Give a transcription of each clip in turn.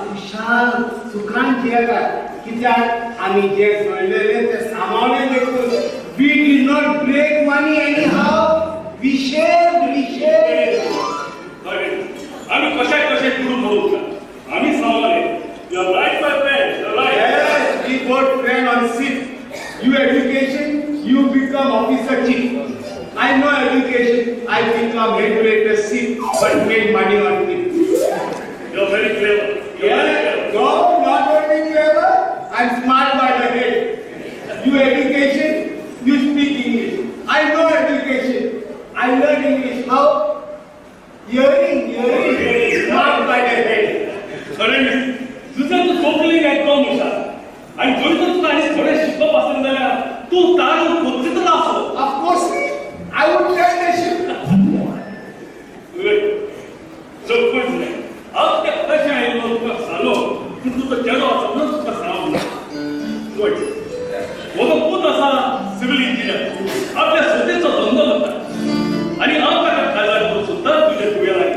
खुशाल सुखरान जियाका कित्याक आमी जे जोडलेले ते सामावले देखून we did not break money anyhow, we shared. आम्ही कशाय पुढे बोलू का आम्ही सामावले. You are right, my friend. You are right. Yes, we both friend on seat. You education, you become officer chief. I know education, I become head waiter seat, but made money on it. You are very clever. No, not only clever, I'm smart by the head. You education, you speak English. I know education. I learn English. How? Hearing, smart by the head. अरे तुझं तू सोपली काय तो मुसा आणि जोडी तर तुला आणि थोडे शिकप असेल ना तू तार कोणते तर असो. Of course, I would tell the ship. So good नाही. अब त्या कशा आहे लोक सालो तू तर जगा असं ना तू सांग. गुड. वो खूप असा सिव्हिल इंजिनियर आपल्या स्वतःचा धंदा होता आणि आपल्या खासदार सुद्धा तुझ्या डोळ्याला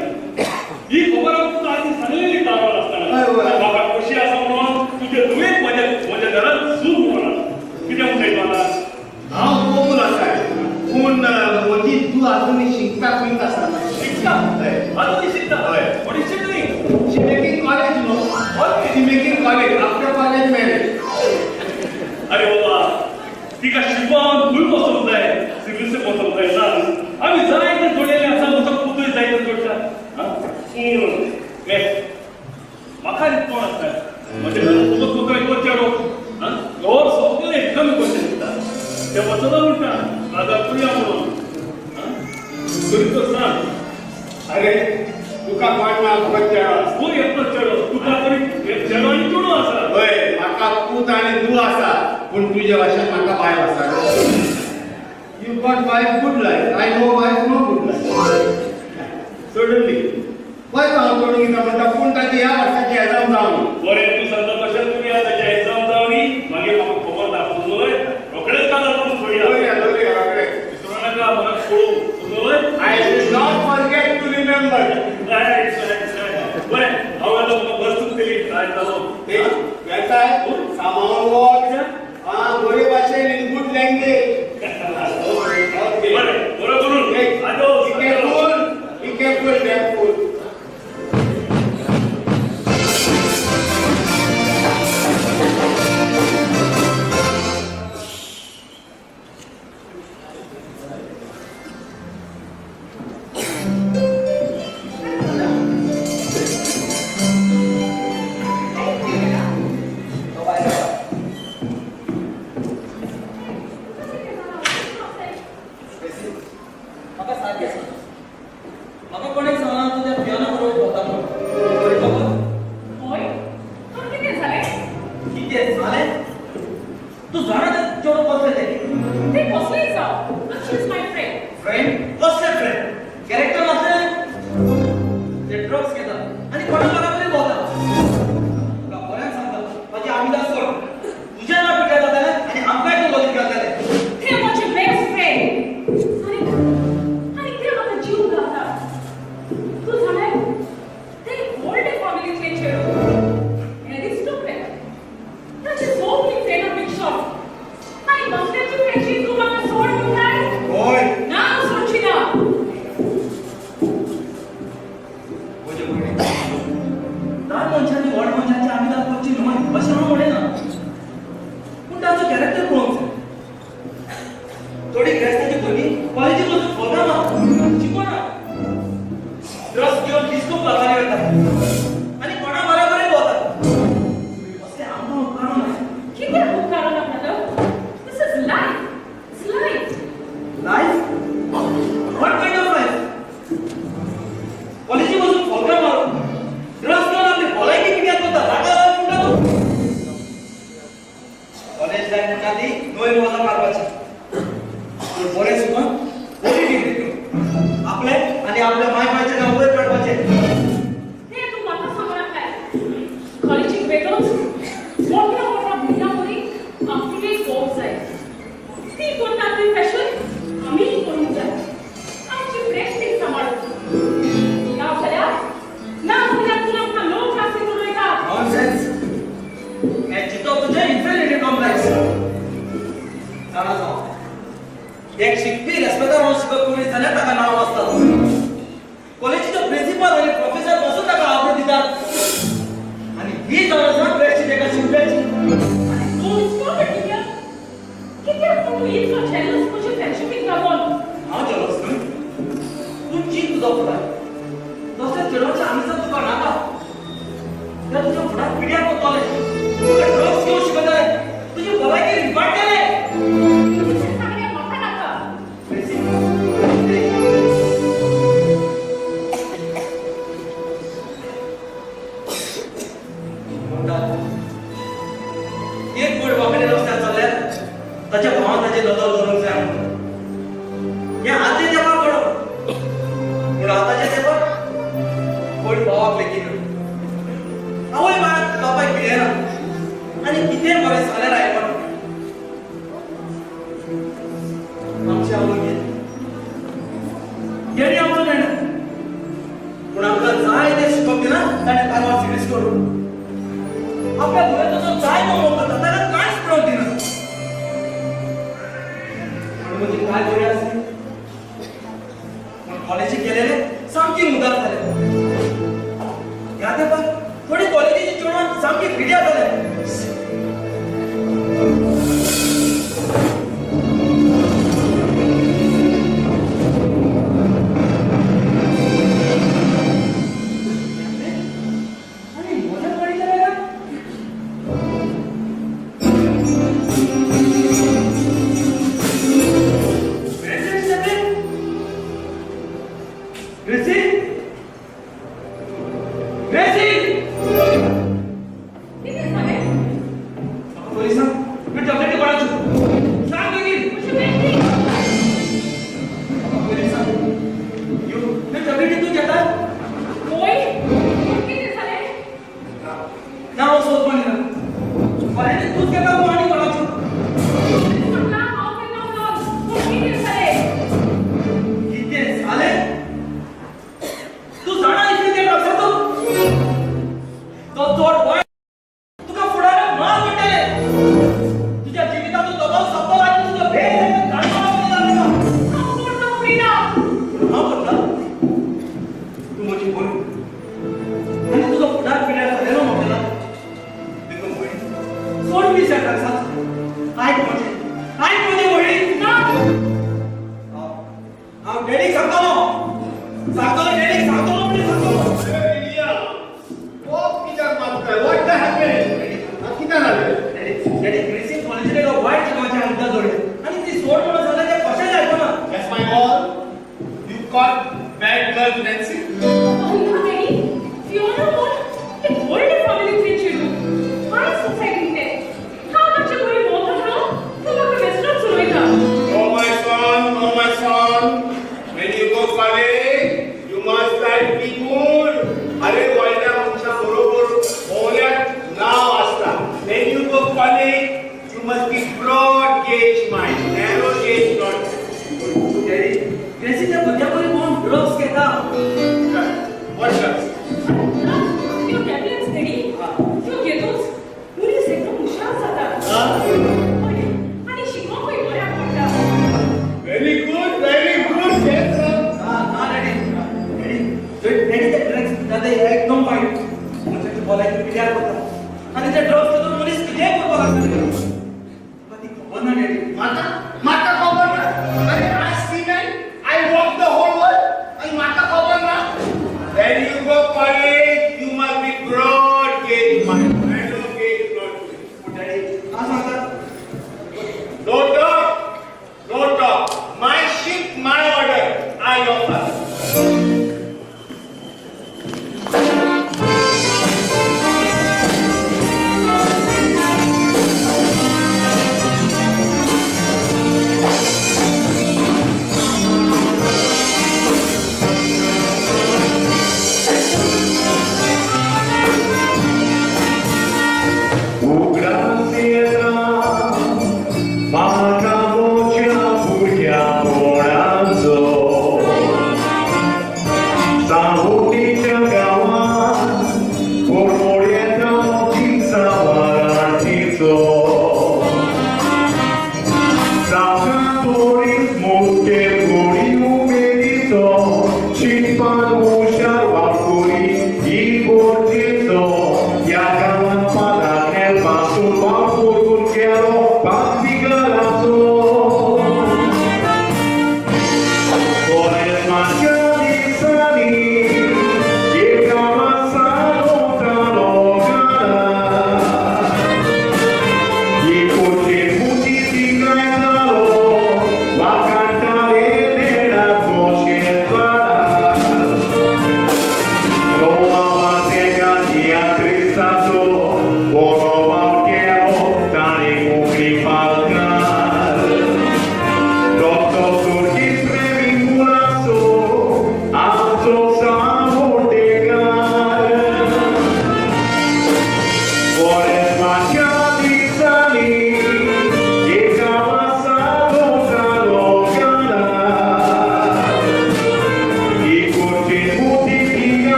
ही खबर तुला आधी सांगलेली कामावर असताना बाबा कशी असं म्हणून तुझे डोळे माझ्या घरात सुरू होणार किती म्हणते मला हा बोल असा पण मोदी तू अजून शिकता असताना शिकता अजून शिकता पण शिकली she making college no she making college after college marriage. अरे बाबा ती का शिकवून फुल बसवत आहे सिव्हिल से बसवत आहे ना आम्ही जायचं थोडे असा मोठा पुतळी जायचं थोडसा मैं मकान कोण असतात म्हणजे तुझं पुतळे कोण चढो गौर सोपले एकदम क्वेश्चन येतात ते वचना म्हणता दादा पुण्या म्हणून तरी तो सांग अरे तुका कोण ना फक्त तू येतो चढो तुका तरी चढो आणि चढो असा होय माका पूत आणि तू असा पण तुझ्या भाषेत माका बाय असा. You got wife good life. I know wife no good life. Suddenly why not going in the phone that या वर्षाची एक्झाम जाऊन बरे तू समजा कशा तुम्ही आता एक्झाम जाऊनी मागे मला खबर दाखवलोय रोकडेच का दाखवून थोडी रोकडे विसरू नका मला सोडू I will not forget to remember. बरे आवाज वस्तू दिली काय झालं ते याचा सामावून वॉच हा गोरे भाषे इन गुड लँग्वेज. ओके बरे बरोबर आजो be careful. एक शिकपी रेस्पेक्टार म्हणून शिकप करून जाल्यार ताका नांव आसता कॉलेजीचो प्रिन्सिपल आनी प्रोफेसर पासून ताका आवड दितात आनी ही गरज ना प्रेस्टीज एका शिकप्याची आनी तूं Stop it, Divya. कित्याक तूं इतलो jealous म्हजे फ्रेंडशिपीक लागून? हांव जेलस न्हय तूं चीक तुजो फुडार तसले चेडवाचे आमी जर तुका नाका त्या तुज्या फुडार पिड्यार करतले तुका ड्रग्स घेवन शिकयतले तुजी भलायकी रिबाडटले तुजें सांगणें म्हाका नाका. एक पड वाकडे रस्त्यार चल्ल्यार ताच्या भावान ताचे दोतोर धरूंक जाय हें आदले तेंपार बरो पूण आतांच्या तेंपार कोण भावाक लेगीत आवय बाळाक बापायक भियेना आनी कितें बरें जाल्यार आयकना आमची आवय गेली आमचो नेणो पूण आमकां जाय तें शिकोवप दिना ताणें कारवार सिरीज करून आपल्या भुरग्याचो जाय तो मोग करता ताका कांयच पळोवंक दिना पूण म्हजी काय बरी आसली पूण कॉलेजीक गेलेले सामकी मुदार जाले ह्या तेंपार थोडी कॉलेजीची चेडवां सामकी पिड्यार जाले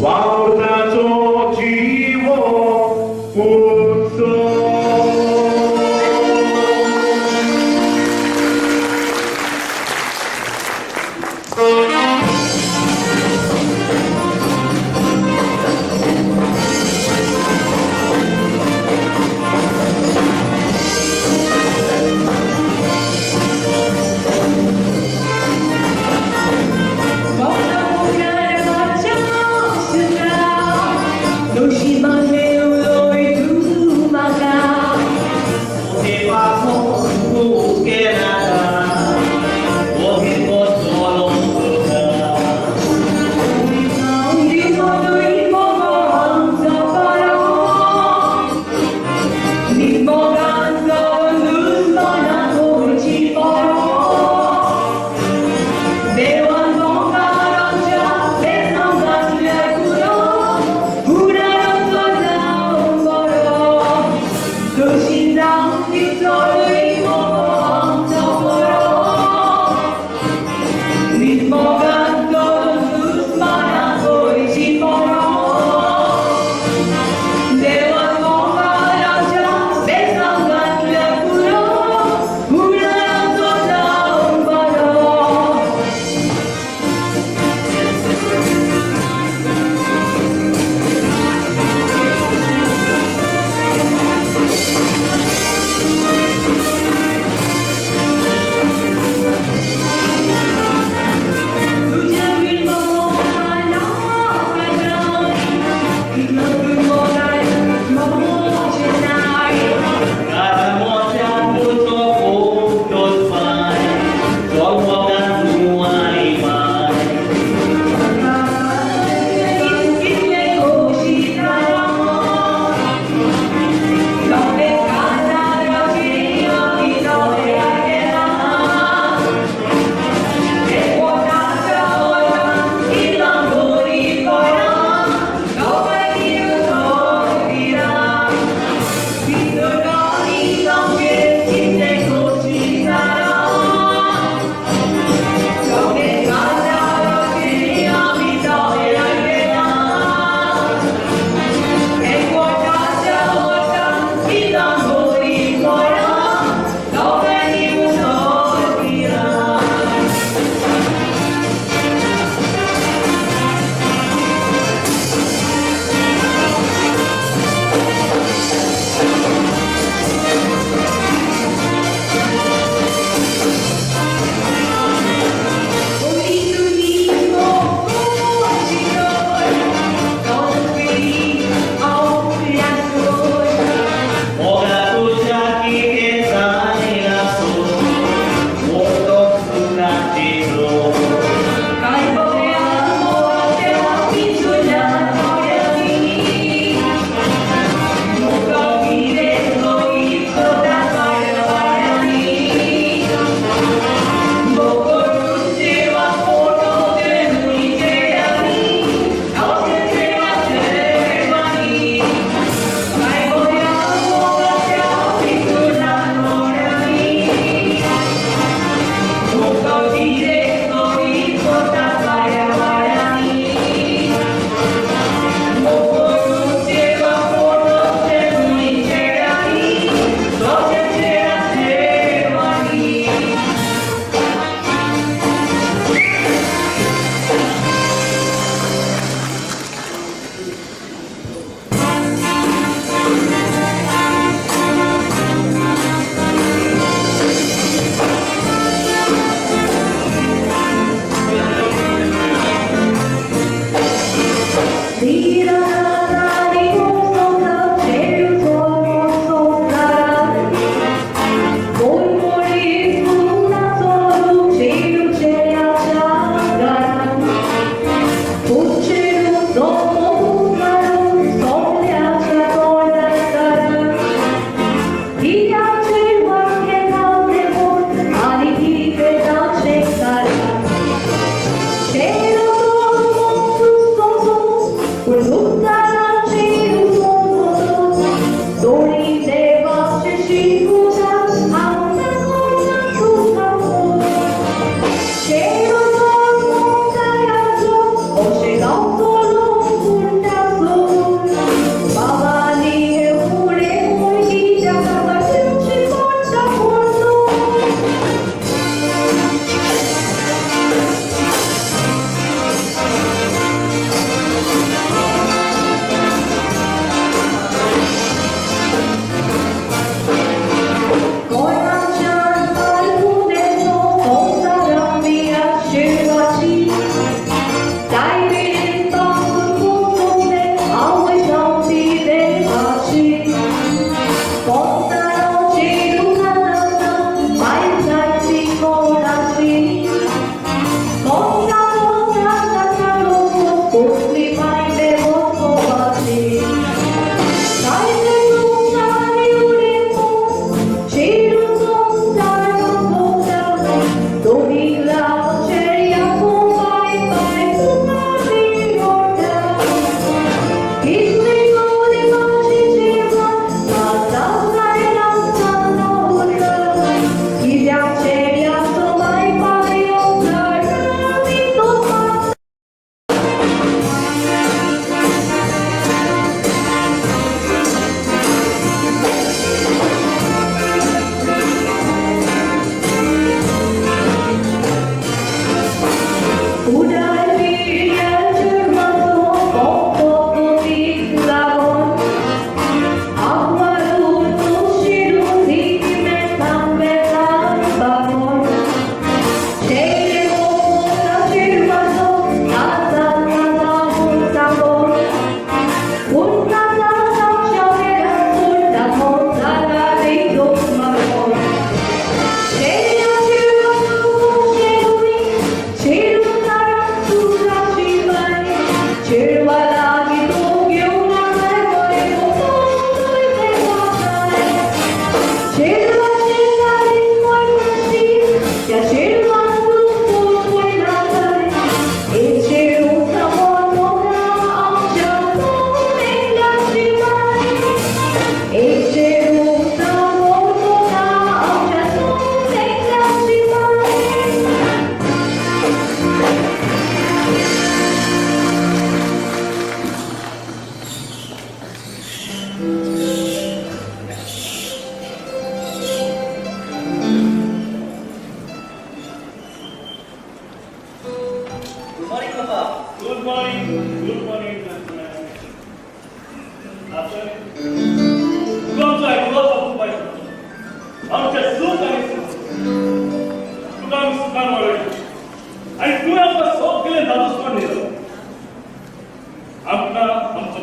स्वार्थाचो जीव उत्सव Bota mulher, bate a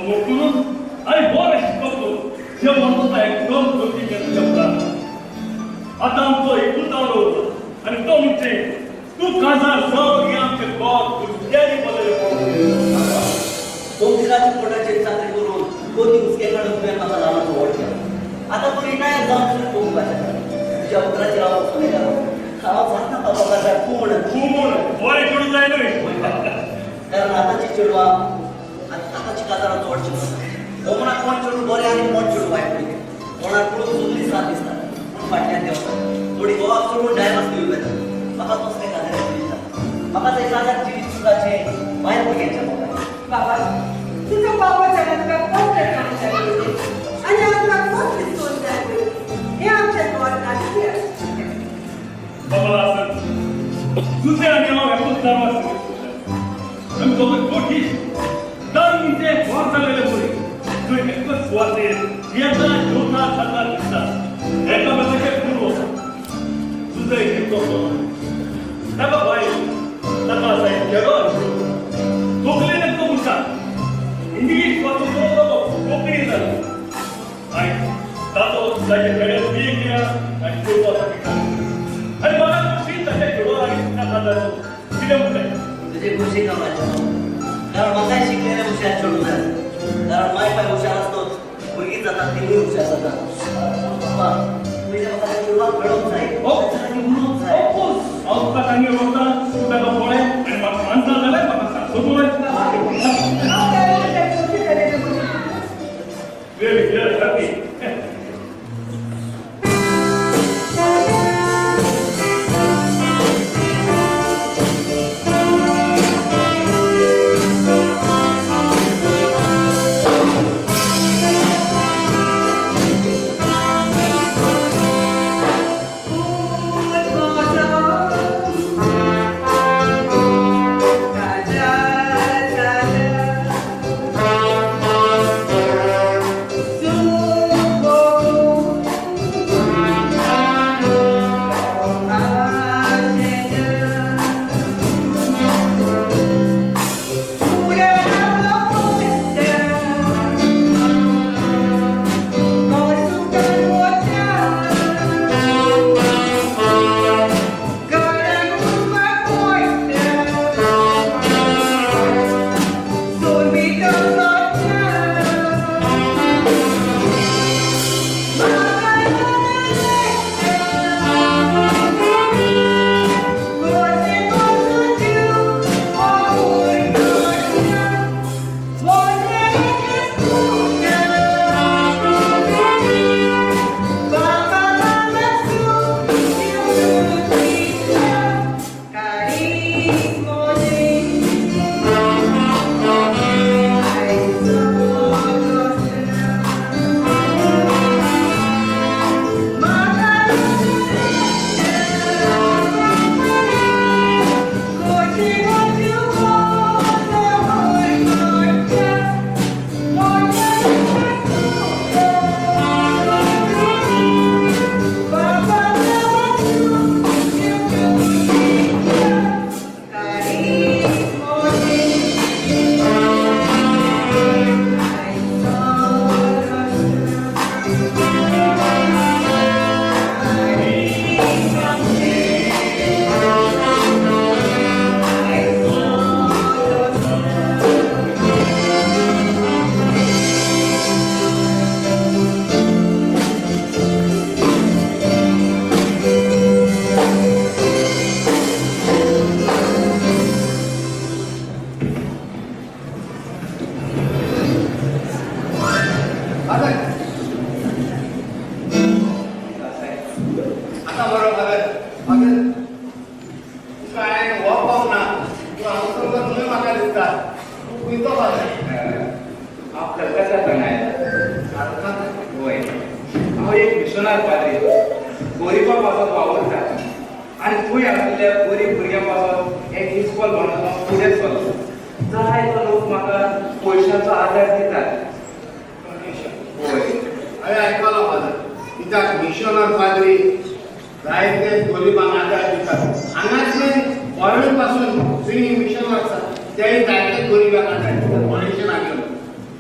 समोर करून आणि बरं शिकवतो हे म्हणतो एकदम गोष्टी करतो आता आमचो एकूच आवडो होता आणि तो म्हणजे तू काजार सगळी आमचे गॉड गुरुद्यानी बोलले दोन दिनाची पोटाची चाकरी करून कोणी उसके काढून तुझ्या माझा लावून ओढ केला आता तू रिटायर जाऊन तुझ्या कोण पाहिजे तुझ्या पुत्राची नाव सोने करा जात ना बाबा खूप वय कडून जाईल कारण आताची चिडवा आताची काजारा जोड चिडवा कोणा कोण चिडू बरे आणि कोण चिडू वाईट कोणा कडून चुकलीच राहत दिसतात म्हणून फाटल्यात देवतात थोडी गोवा सोडून डायमास घेऊन येतात म्हाका तसले काजारे दिसतात म्हाका ते काजार जिवीत सुखाचे बाहेर बघायच्या बाबा तुझा बाबा जगात कोणत्या कामासाठी होते आणि आम्हाला कोणती सोन द्यावी हे आमच्या डोळ्यात नाही बाबा असं तुझे आणि आम्हाला एकूच नाव असते आणि दोघं कोठी तर मी ते वार चाललेले पुढे तू एकच वाटे येता जोता खाता दिसतात एका मध्ये पूर्व तुझं एक नका बाई नका साहेब जगत कोकणी नक्को मुसा इंग्लिश वाचून कोकणी झालं आणि तातो त्याच्या खेड्यात बिये केला आणि पूर्वासाठी खाल्लं आणि मला खुशी त्याच्या खेळवा आणि नका जातो तिथे मुलं तुझे खुशी कामाच्या कारण मला शिकलेल्या हुशार सोडून जायचं कारण माय पाय हुशार असतो मुलगी जातात ती हुशार जातात तुझ्या मला पूर्वा घडवून जाईल त्याच्यासाठी म्हणून जाईल औषधा चांगली होता तुला पोळे आणि मग माणसा झालाय मला सांगतो बोलायचं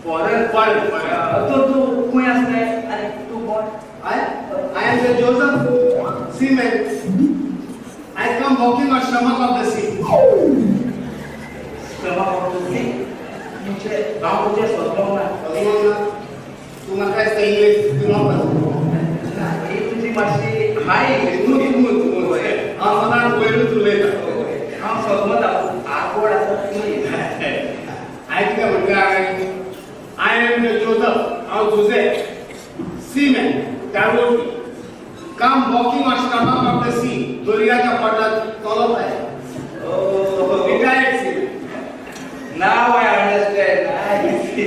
फॉरेन तो तू कोण असलाय आणि तू कोण? I am the Joseph seaman. I come walking on stomach of the sea. Stomach of the sea. तुमचे गाव कुठे स्वतः ना? तू मला इंग्लिश तू नको. ही तुझी माशी हाय तू मला बोलू तुले. हा स्वतः आकोड असं ऐक ना म्हणजे I am the Joseph of Joseph seaman. त्यामुळे come walking on stomach of the sea. दर्याच्या पडलात तोलत आहे. Retired seaman. Now I understand. I see.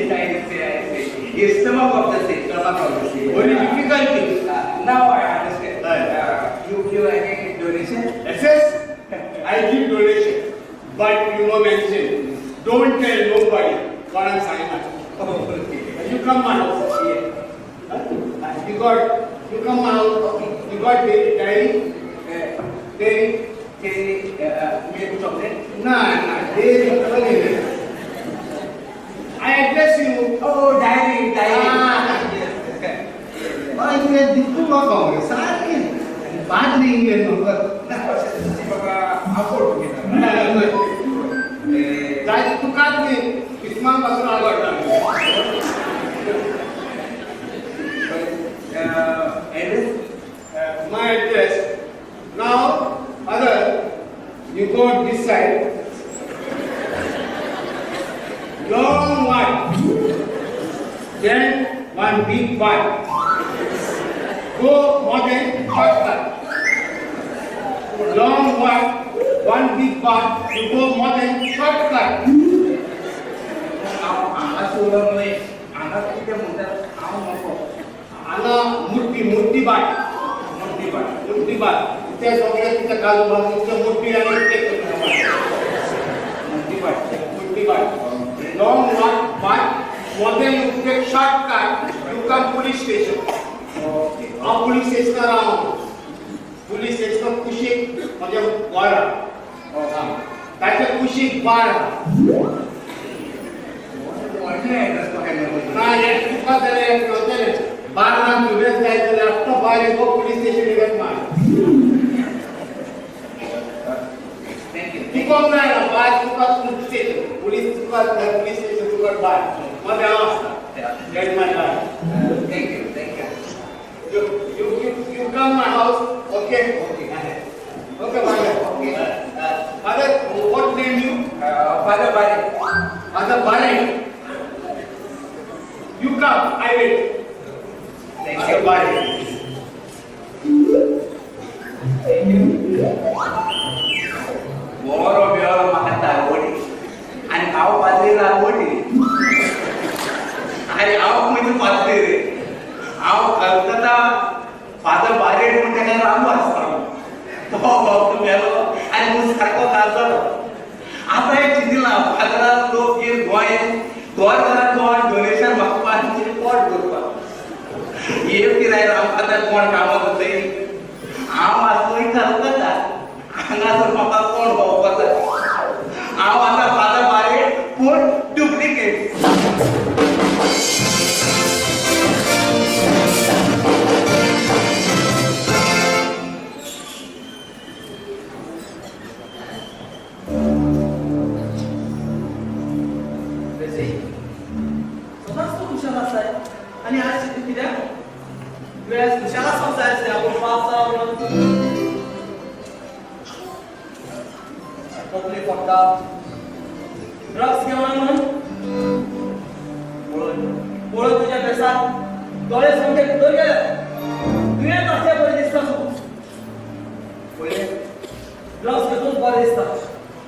It's stomach of the sea. Stomach of the sea. Very difficult thing. Now I understand. You give any donation? Yes, I give donation, but you know mention. Don't tell nobody what I'm signing up. You come my house. You come my house. You got dairy? Milk chocolate? Nah, dairy. I address you. Oh, dairy. Why you have to go Congress? Sorry. Bad thing is no. Try to cut me. Isman was not got Address? my address. Now, other, you go this side. Long one. Then one big one. Go more than shortcut. Long one big one. You go more than shortcut. Ana murti bat. त्या सगळ्या तिच्या कालबाजूच्या मोठी आणि मोठी बाट long बाट मोठे नुकते shortcut you come police station police station राहून पोलीस स्टेशन कुशीक म्हणजे वारा त्याच्या कुशीक बारा नाही तुका तरी बारा तुझ्याच जायचं आता बाहेर गो पोलीस स्टेशन इव्हेंट मार Tikong na lang, bahit sukat police station, police station sukat bahit. Madawasta. Get my life. Thank you. You come my house, okay? Okay, father. Father, what name you? Father Bari. Father Bari. You come, I wait. Thank Father you. Bari. मोरो बिळो म्हाका आवडी आणि हांव पाद्रीला आवडी आणि हांव म्हणजे पाद्री रे हांव कलकत्ता फादर बारेड म्हणटा काय रामू आसतालो तो भक्त मेलो आनी मूस सारको नाचलो आतां एक चिंतिला फादरान लोक गेल गोंयांत डोनेशन मागपाक आनी कितें पोट करपाक एक कितें रामकांताक कोण कामाक वतय हांव आसलोय कलकत्ता हांगासर म्हाका कोण भोंवपाक हांव आतां फादर बारेड पूण डुप्लिकेट आणि आज कित्याक वेळास खुशाला संसार आसले आपण पावसा तकलीफ पडटा ड्रग्स घेवन म्हणून पळय तुज्या बेसात दोळे सामके भितर गेले दुयेंत असले बरें दिसता पळय ड्रग्स घेतून बरें दिसता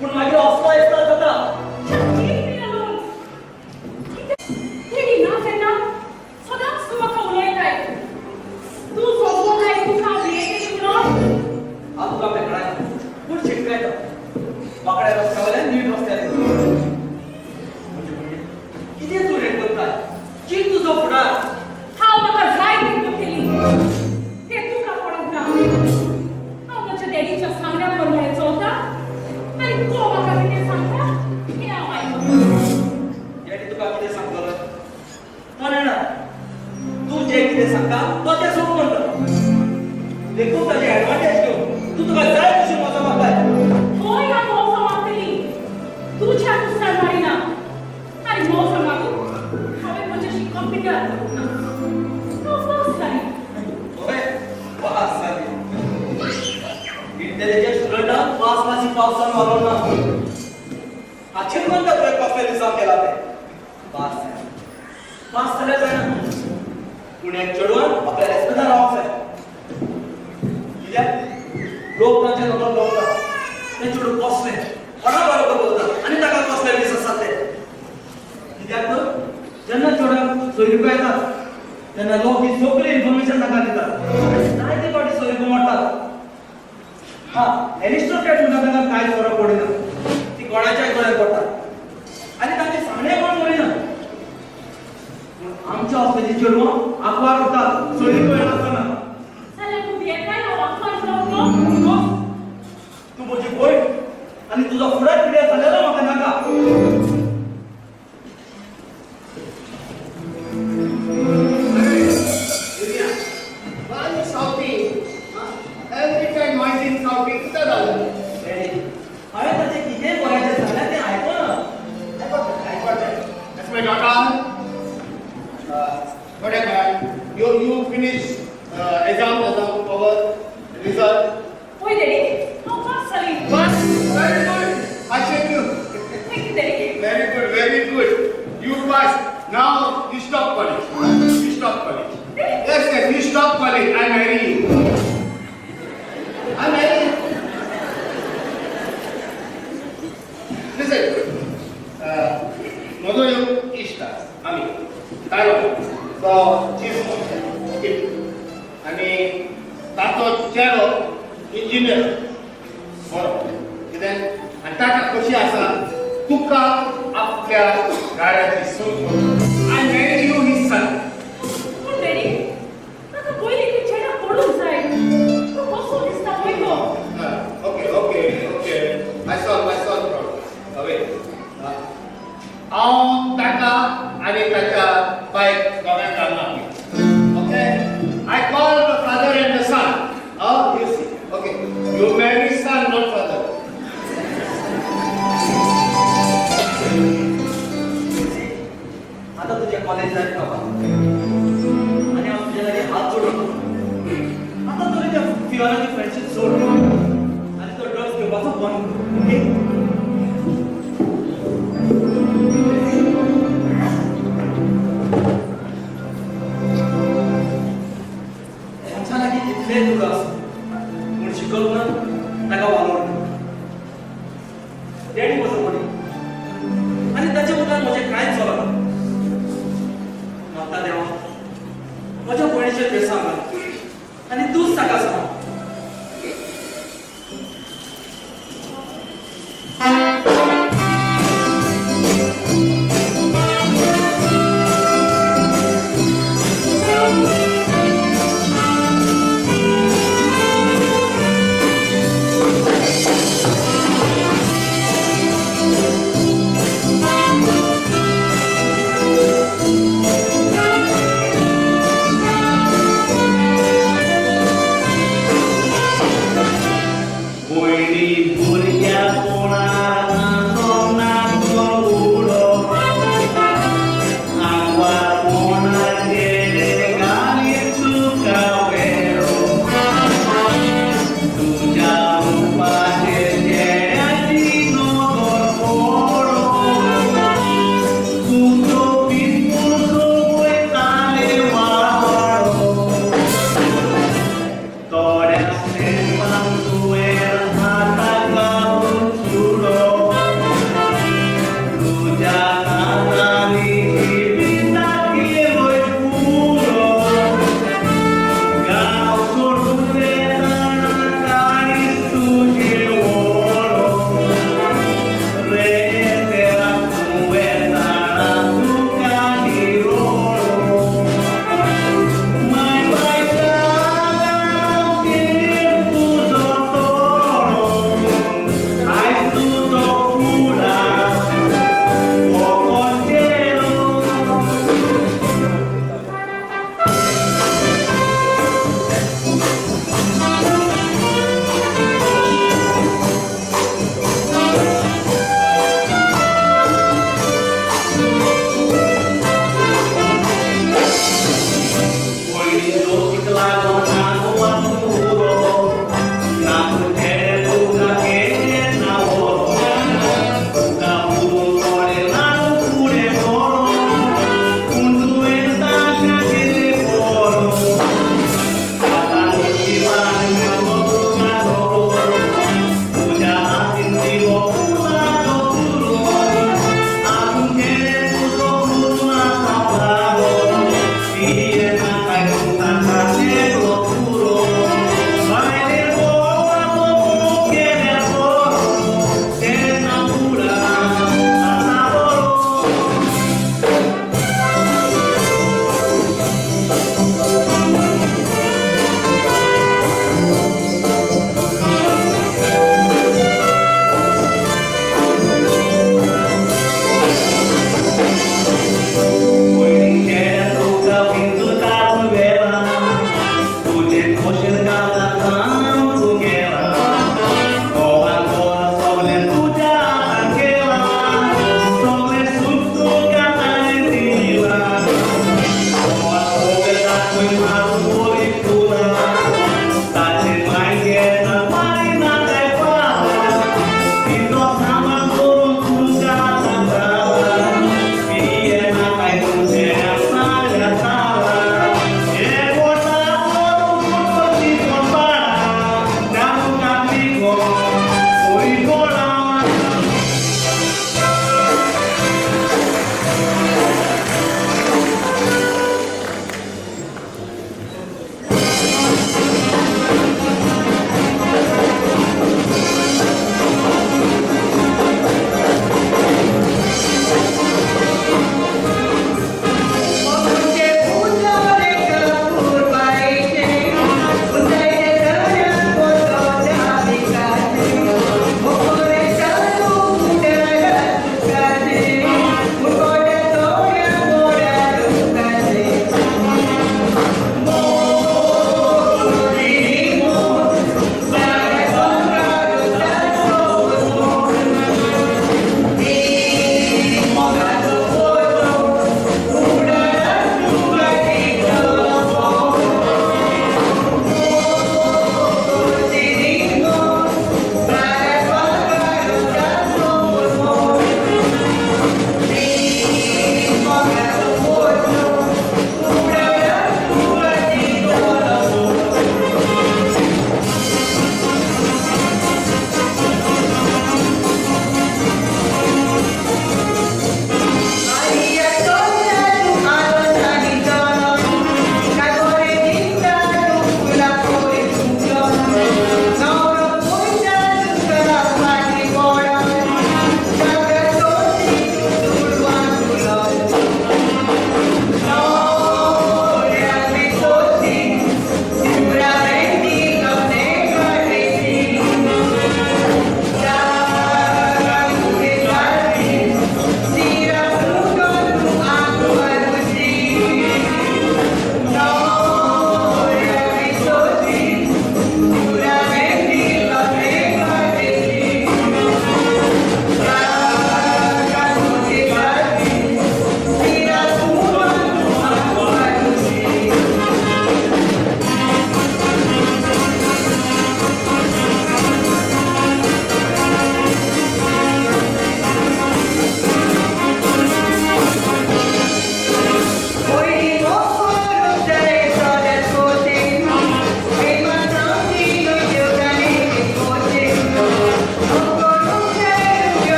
पूण मागीर असलो दिसता जाता हांव तुका मेकळाय पूण शिकयता वाकड्या रस्त्यावयल्यान नीट रस्त्यार कितें तूं हें करता चिंत तुजो फुडार हांव म्हाका जाय तें केली तें तुका पडूंक ना हांव म्हज्या डॅडीच्या सांगण्या प्रमाणे चलता आनी तो म्हाका कितें सांगता कित्याक ना पास जाली होय पास झाली इंटेलिजंट स्टुडंटांक पास मासी पावसान मारून ना हाचेर कोणता तुवें कसले दिसाक केला ते पास जाले पास जाल्यार जायना पूण एक चेडवान आपल्या रेस्पेदार रावंक जाय कित्याक लोक तांचे नदर लावता ते चेडूं कसलें कोणा बरोबर बोलता आनी ताका कसले दीस आसात ते कित्याक तर जेन्ना चेडवाक सोयरीको येतात तेन्ना लोक ही सगळी इन्फॉर्मेशन ताका दितात जायते फावटी सोयरीको मारतात हा एरिस्टोक्रेट म्हणटा ताका कांयच फरक पडिना ती कोणाच्याय गळ्यात पडटा आनी तांचे सांगणे कोण करिना पूण आमच्या हॉस्पिटलाची चेडवां आंकवार उरतात सोयरीको येनासतना जाल्यार तूं बेकाय वाचपाक जावं तू म्हजी पळय आनी तुजो फुडें कितें जालेलो म्हाका नाका Why are you shouting? Every time noisy shouting, किती झालं? हांवें ताचें कितें बोलायचें सांगलें तें आयकना That's my daughter. What happened? You finish exam over result. ओय डॅडी हांव पास जाली But very good. I check you. Thank you daddy Very good, very good. You passed. Now you stop college. You stop college. Yes, yes, you stop college. I marry you. I marry you. Listen. Modo you istas. Ami. Taro. So, cheese. Ani tato chero engineer. बरोबर. कितें आनी ताका कशी आसा तुका आपल्या गाड्याची सूट I मॅरी you his son पूण डॅडी ताका पयलीं ती चेडा पडूंक जाय तो कसो दिसता पळय तो okay okay okay I solve problem हवे हांव ताका आनी ताच्या बायक दोगांक घालना okay I call the father and the son you see okay you marry son not father आता तुझ्या कॉलेज जायत बाबा आणि हांव तुझ्या लागीं हात जोडून आता तुवें त्या फियोनाची फ्रेंडशीप सोड आनी तो ड्रग्स घेवपाचो बंद कर ओके तांच्या लागीं इतले दुख आसा पूण शिकवतना ताका वालोर डॅडी म्हजो मनी आनी ताचे मुखार म्हजें कांयच चलना मागता देवा म्हज्या भयणीचेर बेसांव घाल आनी तूंच ताका सांग भुरग्या कोणाक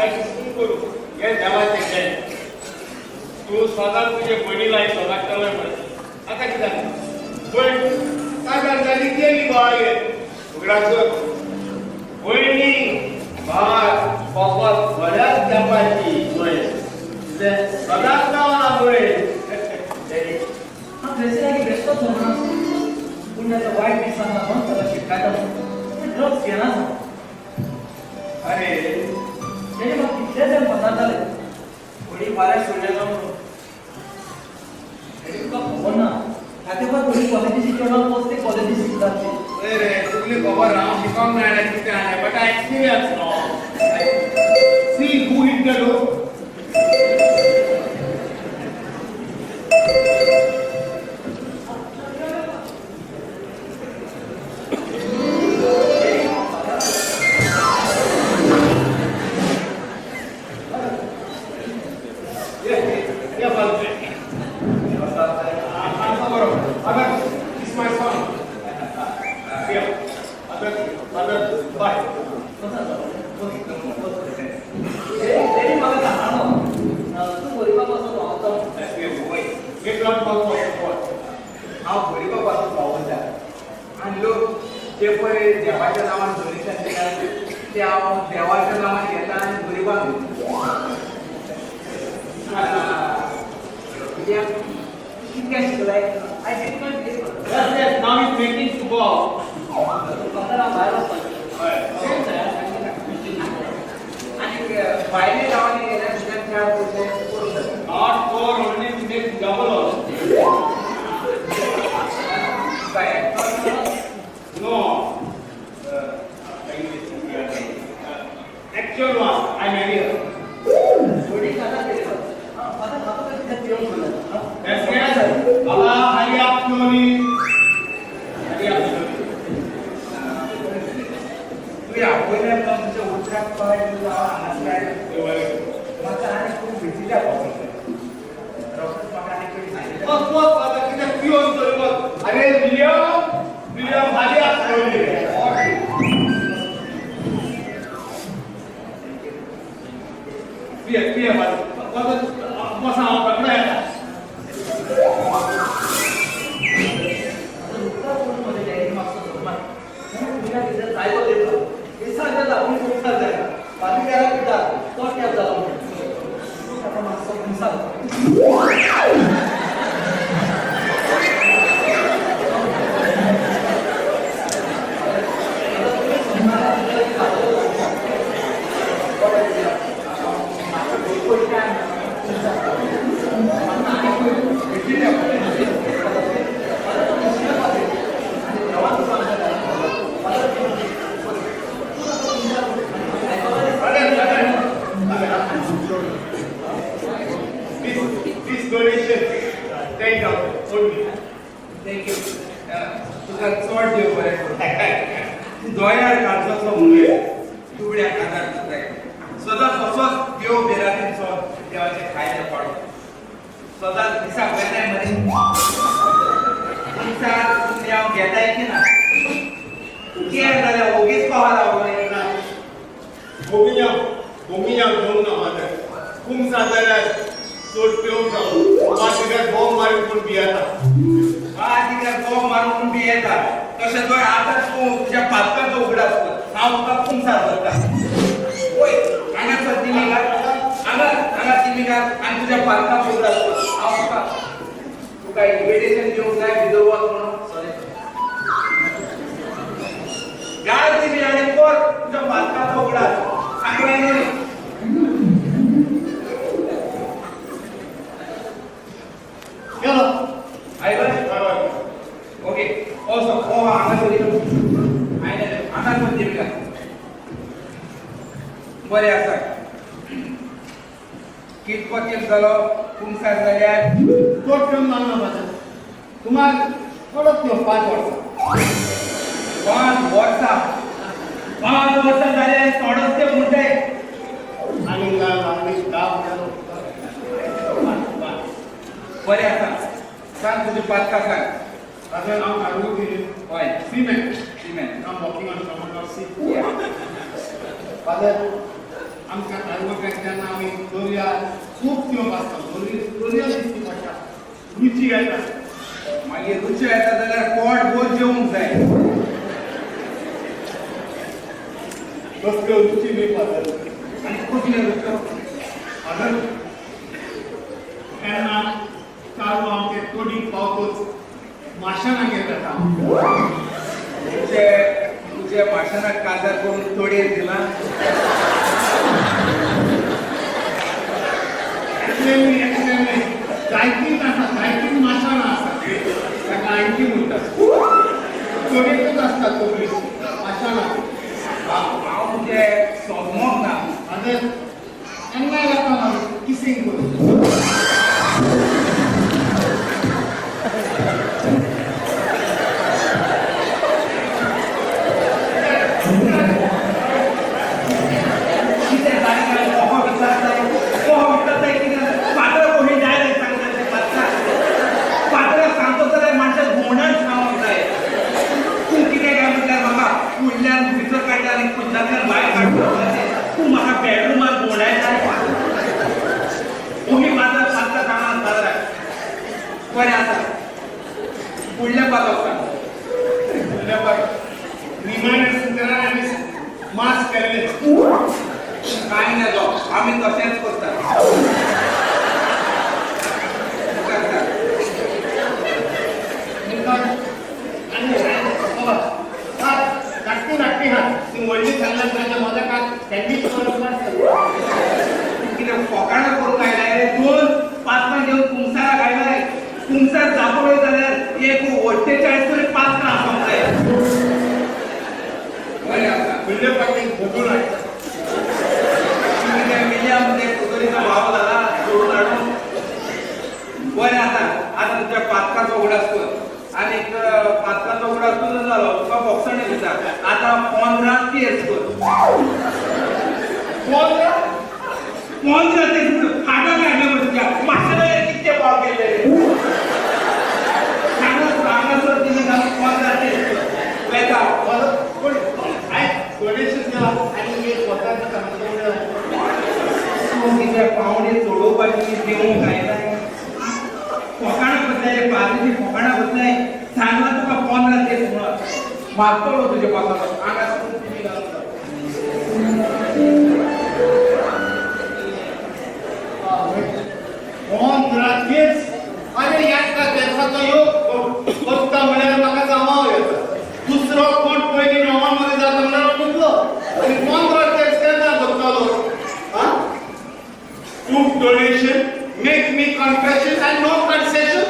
काय सुरू करू हे देवाचे जय तू सदांच तुझे बहिणीला सदांच केलं म्हणत आता किती पण काय करताली केली बाय उघडाचं वहिनी भात पप्पा बऱ्याच जपाची होय सदाच गावाला होय हा प्रेसिडेंट बेस्टच होणार पुण्याचं वाईट दिसांना पण त्याला शिकायला ड्रग्स घेणार अरे त्याने मग किती जण पसार झाले कोणी बाहेर सोडलेला तुका खबर ना खातेपण कोणी कॉलेजी शिकवणार पोचते कॉलेजी शिकतात अरे तुझी खबर राव शिकवून नाही ना किती आहे but experience no see who is the low आणि लोक जे पळय देवाच्या नावान डोनेशन दितात ते देवाच्या नावान घेतात आणि गरिबांक कितक्या शिकलाय I did not get yes now is waiting to go out आणि बायले नावाने गेल्या दुसऱ्या चार पैसे करू शकतात not for only to make double also no actual one I marry her थोडी खाता ते आता खाता ते देऊन म्हणलं that's yes Allah hari apnoni hari apnoni तू या पहिल्या तुझ्या उतरात पाय तुला हसलाय माझा आणि खूप भीतीच्या पावसात डॉक्टर पाकाने काही सांगितलं बस आता किती पिऊन बरोबर अरे विलियम hari apnoni पिया बस आपण पकडा This donation, $10 only. Thank you. तुझा चोट देव बरे दोयार काढतो मुले तुबड्या काढतात जाताय सदा फसवत देव बेरातीन सो देवाचे खायला पडो सदा दिसा बेनाय मध्ये दिसा देव घेताय की ना केर झाल्या ओगीच पहायला आवडले ना बोगिया घेऊन ना माझ्या खूप साधायला चोट पिऊन जाऊ माझ्या बॉम्ब मारून पण बियाता तिकडे बॉम्ब मारून बी येतात कशा तो आता तू तुझ्या पालकाचा उघडा असतो हा तुका खूप सारखा होय अंगात सध्या निघा अंगात ती निघा आणि तुझ्या पालकाचा उघडा असतो हा तुका तू काय इन्व्हिटेशन देऊन काय विधवा म्हणून सॉरी गाय ती आणि कोर तुझ्या पालकाचा उघडा सांगलाय नाही गेलो ओके also अंगात मध्ये का बरे आसा कितपत झालो तुमचा जाल्यार चोट पिऊन मागणं माझं तुम्हाला थोडं पिऊ 5 वर्ष 5 वर्ष झाले थोडंच ते मोठे आणि काम बरे आसा सांग तुझे पातका सांग Rather now I work in होय cement. Cement I'm working on someone else. Father, आमच्या कर्मचाऱ्यांना आम्ही दोरिया खूप किंवा वाचता दोरिया दिसती भाषा रुची येतात मागीर रुची येता जाल्यार पोट भर जेवूंक जाय कसल्यो रुची बी पातळ आनी कसल्यो रुच्यो पातळ तेन्ना चालू आमचे तोडीक पावतोच माशांना घेता तुझे माशांना काजार करून तोडे दिला जायतीच माशांना असतात ताका आणखी म्हणटात तोडेकच असतात तोडीस माशांना हांव म्हणजे सोजमोक ना आतां केन्ना येता किसिंग करून काय नाही जाऊ आम्ही तसेच करतात नाटकी हा ती वडली सांगणार माझ्या माझ्या का त्यांनी किती फोकाणा करून गायलाय 2-5 घेऊन कुंसारा गायलाय कुंसार जापडो जाल्यार एक 48 तरी 5 का असंय विल्यम पाटील भोगून आहे विल्यममध्ये कुदरीचा भाव झाला सोडून आणून बरं आता तुझ्या पातकाचा उघडा असतो आणि पातकाचा उघडा असतो झालं तुका बॉक्साने घेता आता 15 तेच कर 15 ते फाटा काढले म्हणजे माशाला किती भाव गेले सांगा तिने 15 तेच वेता पाहुणे चोडोवपाची देऊन काय नाही फोकाणा बसलाय बाजूची फोकाणा बसलाय सांगला तुका 15 तेच मागतो तुझ्या पापाला अंगात 15 तेच अरे यात का त्याचा योग फक्त म्हणाला माका जमाव येतो दुसरो कोण पहिले नॉर्मल मध्ये जात म्हणणार म्हटलं आणि 15 तेच करणार बघतो हा proof donation make me confession and no concession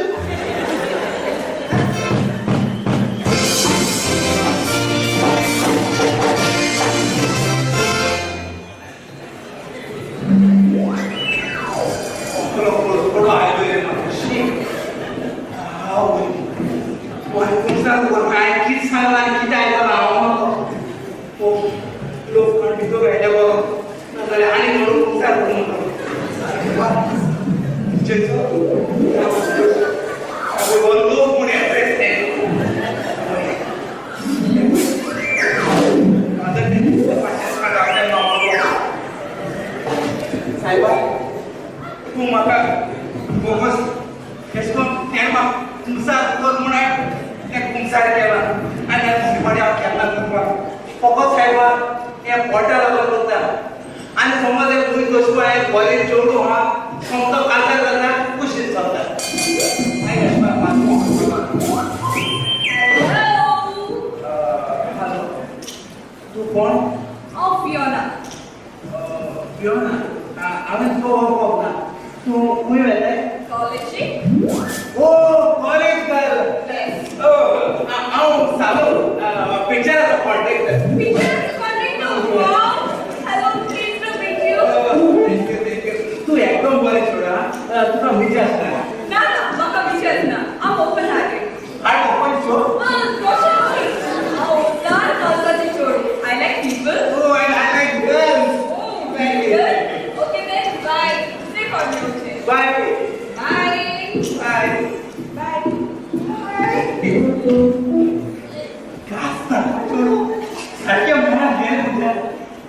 सारख्या मनात गेले तुझ्या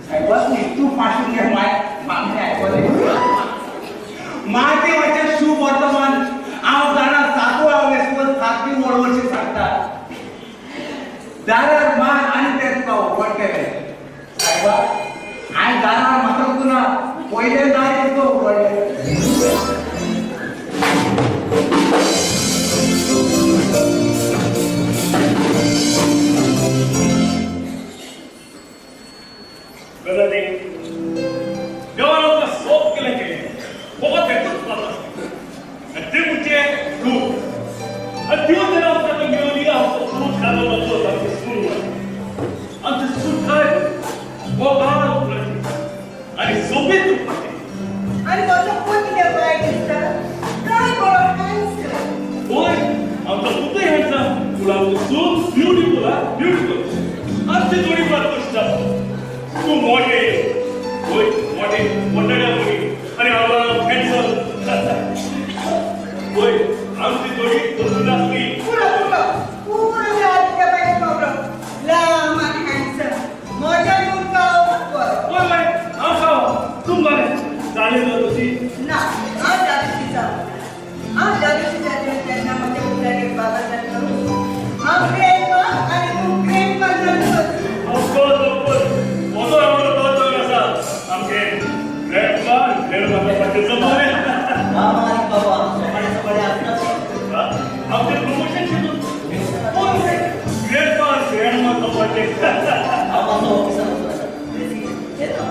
साहेबांनी तू फाशी घ्या माय दारार मान आणि तेच पाव पडले साहेबा आणि दारार म्हाका पुन्हा पहिले दार येतो पडले गजाली देवाला तुला सोप केलं की बघा त्यातच पाहत असते आणि ते म्हणजे तू आणि देव त्याला होता तो मिळवली असतो तू खालो बसलो होता ते सूर आणि ते सूर काय बोगाळ उठलं आणि सोबीत उठलं आणि माझं कोण देवाय दिसतं काय बरं हँडसम होय आमचा पुतही ह्यांचा तुला सूर ब्युटिफुल आमची जोडी फार गोष्ट असतो तू मोठे होय मोठे मोठ्या मुली आणि आम्हाला हँडसम होय आमची जोडी सुद्धा असली पुरं आदित्य बाई प्रॉब्लेम लांब आणि हँडसम माझ्या मुलगा वर होय होय तुम्हाला चालेल होती ना आज त्या दिवशी त्यांना माझ्या मुलाने बाबा जातो आम प्रेम आणि तू प्रेम करणार मोठं आवडलं पाहतो असा आमचे ग्रँडपाचे जमवले मामा आणि बाबा सकाळी सकाळी असतात आमचे प्रमोशन शिकून ग्रँडमा जमवले मामाचं ऑफिसर होतं येतो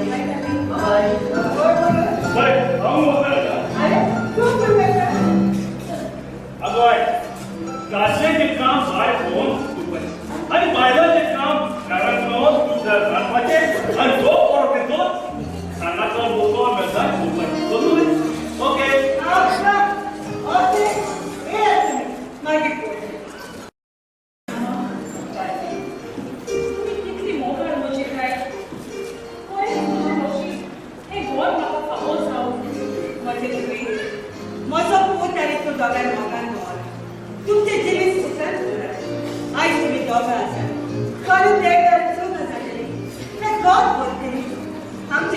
बाय बाय अरे तू पण बेटा अगं आहे काढण्याचे काम बाय होऊन आणि बायलाचे काम घरात राहून तुझ्या घरमाचे आणि जो पोर घेतो सणाचा लोको मेसा बोलू ओके ओके ये मागे तुम्ही किती मोकार म्हणजे काय कोणी तुझ्या मावशी हे गोड माका खावो जाऊ माझे तुम्ही माझा पूत आणि तो दोघां दोघांवर तुमचे जीवित सुखात आई तुम्ही दोघं असाल कारण ते सुख झालेले मी गॉड बोलते आमच्या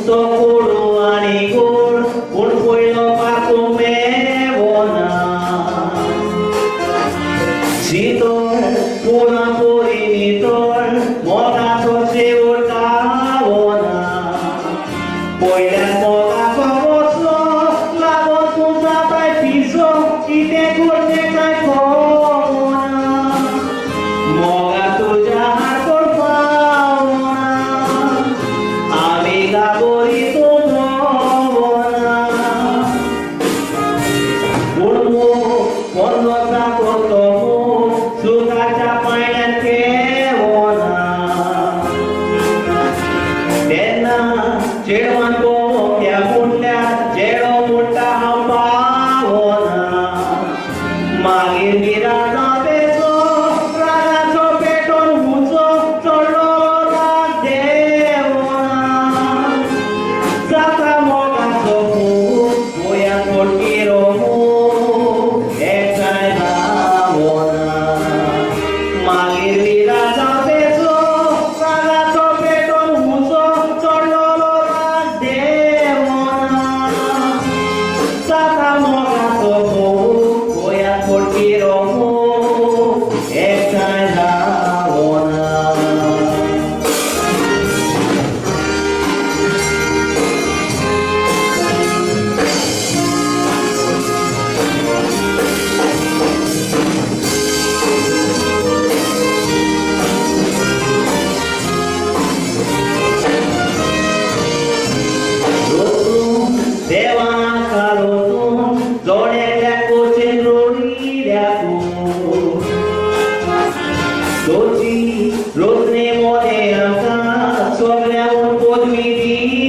नुसतो कोडू आणि गोड पूण पयलो पाको मेवना शीतळ पुना पोरी नितळ मोगाचो शेवट गावना पयल्या मोगाचो वसलो लागो तुझा काय पिसो कितें करचें काय कळना मोगा तुझ्या हातून पावना आमी गाबोरी तूं भोवना पूण मोग जातो तो मोग सुखाच्या पाळण्यात केवना तेन्ना चेडवान कोवक्या मुंडल्यार चेडो म्हणटा हांव पावना मागीर विराचो बेचो रागाचो पेटोवन हुचो चडलो राग देवना जाता मोगाचो खूब गोंयांत मोडकीरो मोग एकठांय रावना मागीर विराचो बेचो रागाचो पेटोवन हुचो चडलो राग देवना जाता मोगाचो खूब गोंयांत मोडकीरो मोग एकठांय रावना देवाना कालोतून जोड्याच्या कोचेन रोडिल्याकू तोची रोजने मोने आमकां सगळ्यांक पदवी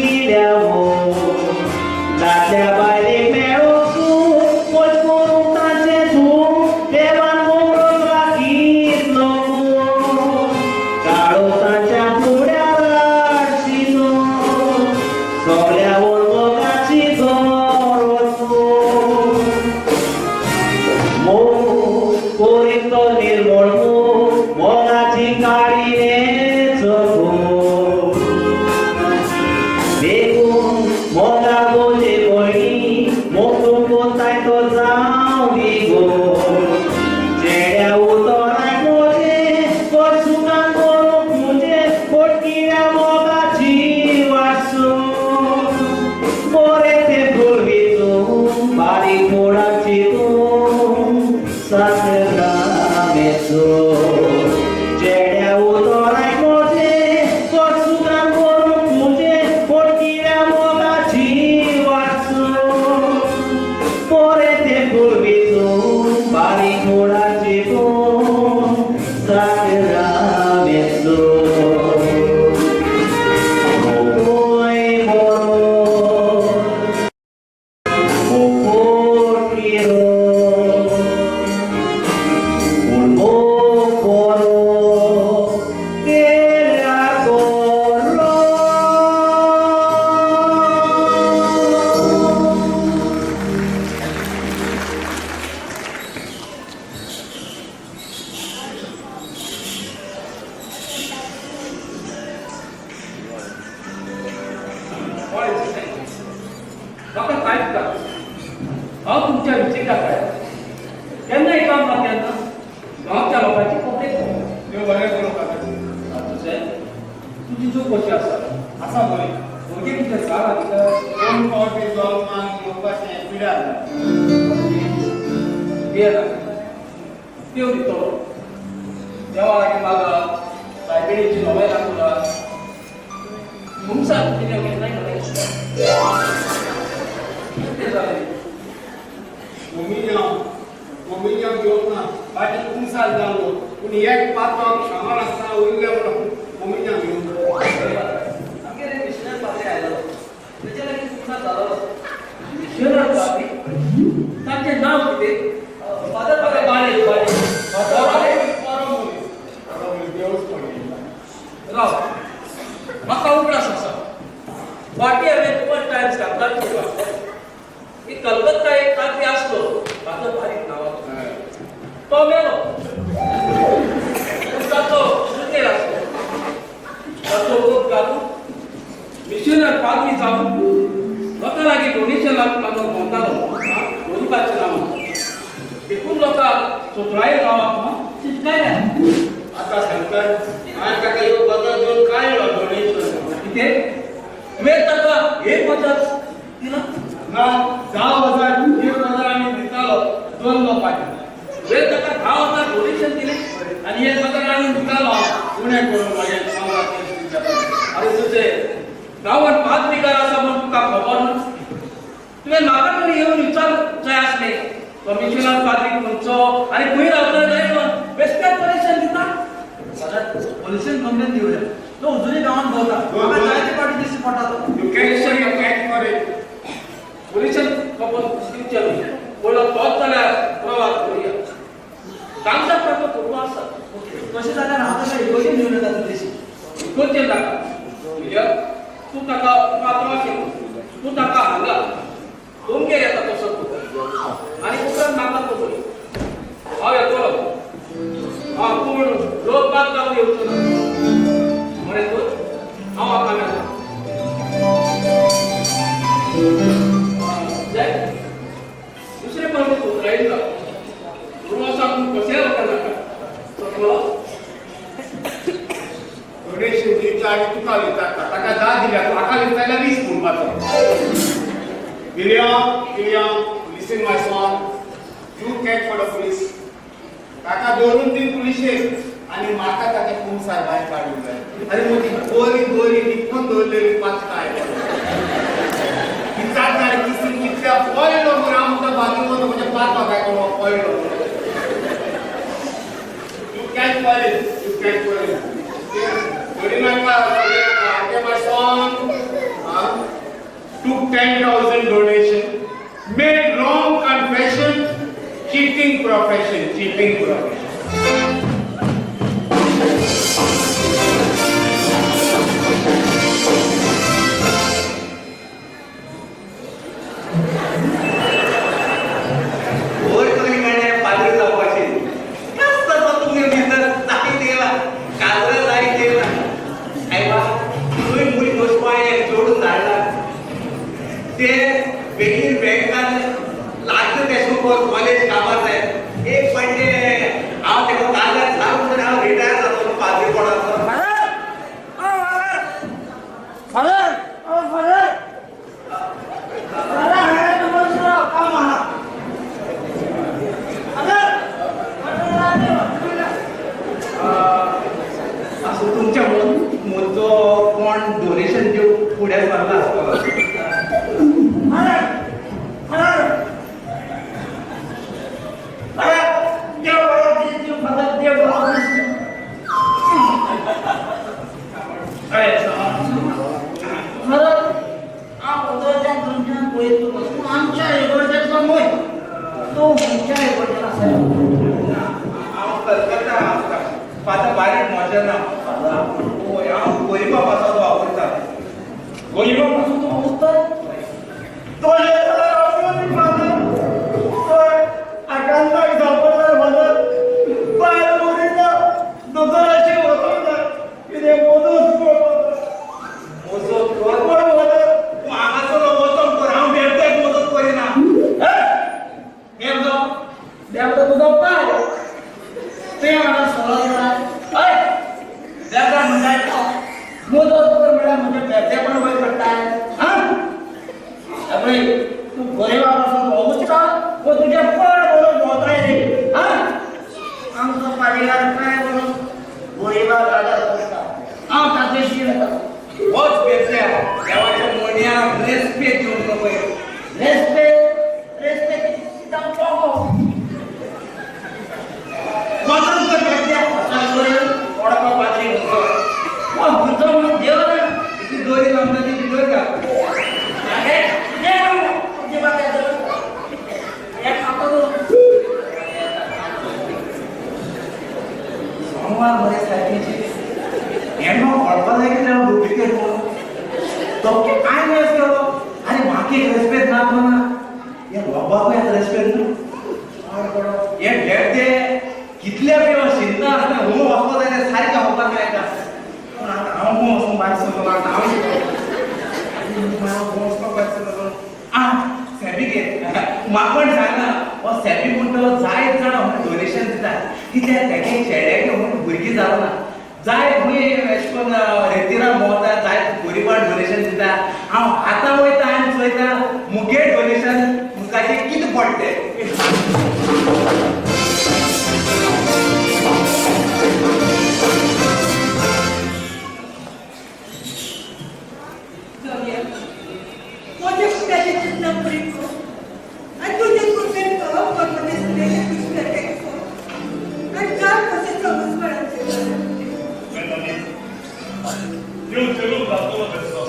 दिल्यावो दादल्या बायलेक मेळोक तूं पद करूंक ताचें तूं देवान मोगळो राखीतलो काळो ताच्या फुड्यार हाडशी तो सगळ्या मोगाची मोग कोरीत तो निर्मळ मोग मोगाची काळीनेचो भोग देखून मोगा गोजे पयली मोग तूं कोताय तो जावं दिगो चेड्या उतोराय गोजे कोट सुखान करूंक तुजे पोटकिऱ्या मोगाची वाटसो मोरे ते फुलवीचो बारीक मोडाची तूं सासरामेचो चेड्या उतोराय गोजे कोट सुखान करूंक तुजे पोटकिऱ्या मोगाची वाटसो मोरे ते फुलवीचो बारीक मोडाची तूं सासरामेचो ओय मोरो मोकोटिरो उल्मो कोरो केला कोरो म्हाका काय दिता हांव तुमच्या विचाराक आयला केन्नाय काम ना तेन्ना गांवच्या लोकांची कोंकणी देव बरें करूं काका तुझें तुजी चूक कशी आसा आसा बरी भुरगीं तुमच्या शाळा भितर दोन फावटी जल्माक येवपाचें पिड्यार जालें येना देव दितलो देवा लागीं मागप लायब्ररीची नोवेल आसला मुंगसा कितें केन्नाय कितें जालें मम्मीच्या घेवप ना बाकी पुंसाल जालो पूण एक पात्रांक सामान आसतना उरलें म्हणून मम्मीच्या घेवप आमगेर एक मिशनर पाद्री आयलो तेचे लागीं पुंसा जालो मिशनर पाद्री ताचें नांव कितें फादर बाळे बाळे देवच पडले राव म्हाका उगडास आसा फाटी हांवें फर्स्ट टायम सांगलां की कलकत्ता एक पाद्री आसलो ताचो बारीक नांवाचो तो मेलो ताचो सुटेर आसलो ताचो लोक घालून मिशनरी मिशनर पादरी जाऊन लोकां लागीं डोनेशन लागून म्हणटालो गोरिबाचें नांव देखून लोकां सोत्राय गांवांत शिटकायले आता शंकर हांवें ताका ह्यो बदल घेवन काय डोनेशन कितें तुवें ताका एक वचत दिला ना 10,000 1,000 आमी दितालो 2 लोकांनी तुवें ताका 10,000 डोनेशन दिलें आनी 1,000 आनी दितालो हांव उणें करून म्हाजें सांगात अरे तुझे गांवांत पादरीकार आसा म्हूण तुका खबर ना तुवें म्हाका तरी येवन विचारचें आसलें कमिशनर पाद्री खंयचो आनी खंय रावता काय म्हूण बेश्टेच परेशान दिता पोलिसेन कंप्लेन दिवल्या तो अजुनूय गांवांत भोंवता म्हाका जायते फावटी दिश्टी पडटा तो यू कॅच फॉर इट पुलिसान खबर दिवचे न्हू पयलो तोच जाल्यार प्रवास करुया तांकां ताका पुरवो आसा कशें जाल्यार हांव ताका इगोर्जेन घेवन येता तुजेशी इगोर्जेन नाका कित्याक तूं ताका पात्रावाक येता तूं ताका हांगा दोंगेर येता तसो आनी उपरांत म्हाका पळय हांव येतलो पूण लोक बाग जावन येवचो ना म्हळ्यार तूं हांव हाका मेळटा दुसरे फावटी सोत्रायला पूर्वासाक कशें वचनाका सकलो डोनेशन दिता आनी तुका दिता ताका 10 दिल्या म्हाका दिता जाल्यार 20 म्हणपाचो William, listen my son. You catch for the police. ताका दवरून दी पुलिशेक आनी म्हाका ताका खुमसार भायर काडूंक जाय अरे मोठी गोरी लिखून दवरलेली पाचकाय विचार जाय कितल्या पयलो म्हणून हांव म्हणटा बाजून म्हणजे पाच म्हाका कोण पयलो यू कॅच फॉर इट बरी नाका आगे my son took 10,000 donation, made wrong confession, cheating profession. College कामात आहे एक म्हणजे हांव तेका कागद सांगून हांव रिटायर जालो पाद्री पडाचो असो तुमच्या मुद्दो कोण डोनेशन दिवंक फुडें सरला आसतलो फादर बारीक मजा ना हांव गोरिबा पासो तो आवडटा गोरिबा पासो तो आवडटा तो आकांताक सापडला फादर बायल गोरिबा दोतोराचे वचोंक ना कितें मोजत कर फादर तूं हांगासर वचोंक कर हांव बेबद्याक मदत करिना देवता तुजो पाय ते हांगा सवाल हय देवता म्हणटा मदत कर म्हळ्यार म्हणजे बेबदेपण वयर पडटा हां पळय तूं गोरिबा पासून वचता वो तुजे पळ म्हणून भोंवताय रे हां आमचो पाडीगार काय म्हणून गोरिबा गाडा करता हांव ताचेशी येता होच बेबद्या देवाच्या मोन्याक रेस्पेद दिवंक नको रेस्पेद जावं पोगो मदत कर बेबद्या ओडपा पाद्री म्हणतो म्हणून देव ना ती दोरी लावता ती भितर का अरे तुझे बाबा एक आपण सोमवार मध्ये सायकीची हेडमा पडपा जाय की तेव्हा डुप्लिकेट म्हणून तो काय नाही केलो अरे मागे रेस्पेक्ट ना म्हणा या बाबाक रेस्पेक्ट ना हे भेटते कितल्या वेळ शिंदा असता हो वचपा जाय सारख्या होपाक मेळटा पूण आतां हांव वचून भायर सरलो हांव मागण सांगना हो सॅबी म्हणटलो जायत जाण डोनेशन दितात कित्याक तेगे चेड्याक घेवन भुरगीं जावं ना जाय खंय अशें करून रेतीरा भोंवता जाय गरिबांक डोनेशन दिता हांव आतां वयता आनी चोयता मुगे डोनेशन मुखाचें कितें पडटें माझ्या पुण्याचे चिन्ह पुरी को आणि तुझे कुठे तो कोणते सुनेले पुष्कर टेको आणि चार कसे चौस पडायचे देव जरूर दाखवला बेसतो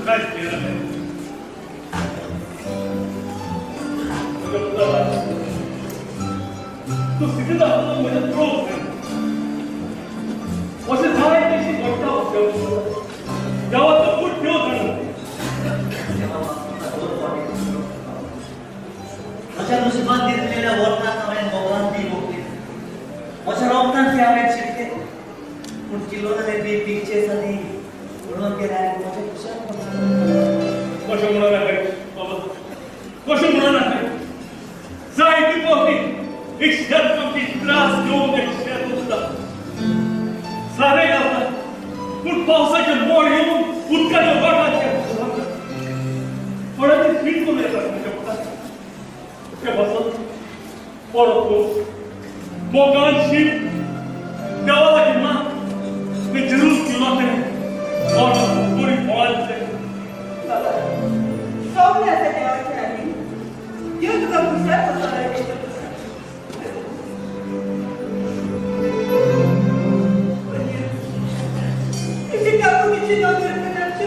काय केलं नाही तू सिद्ध दाखवला म्हणजे प्रूफ असे झाले त्याची घटना होते तेव्हा तो खूप ठेव झालं अशा नशिबात दिलेल्या वरनात हांवें भगवान ती भोगली अशा रोगनात ती हांवें शिकले पूण किलोनाने बी पिकचे सदी म्हणून गेल्या माझ्या कुशाल कशें म्हणून आहे कशें म्हणून आहे जायती पोटी एक शेत त्रास घेऊन एक शेत उरता सारे घालतात पूण पावसाचे मोड येऊन उदकाच्या वाटाचे थोडे फीट करून येतात म्हणजे ते बसत परत मोगान शीत देवाला किंवा ते जरूर किंवा ते पुरी फळांचे सौम्य असं देवाचे आम्ही देव तुका पुष्कर पसरला देतो किती काकू किती नजर करण्याची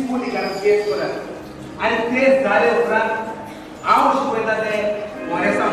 तुम्ही आणि तेच झाले उपरांत हांव शिकयता ते मोरेसा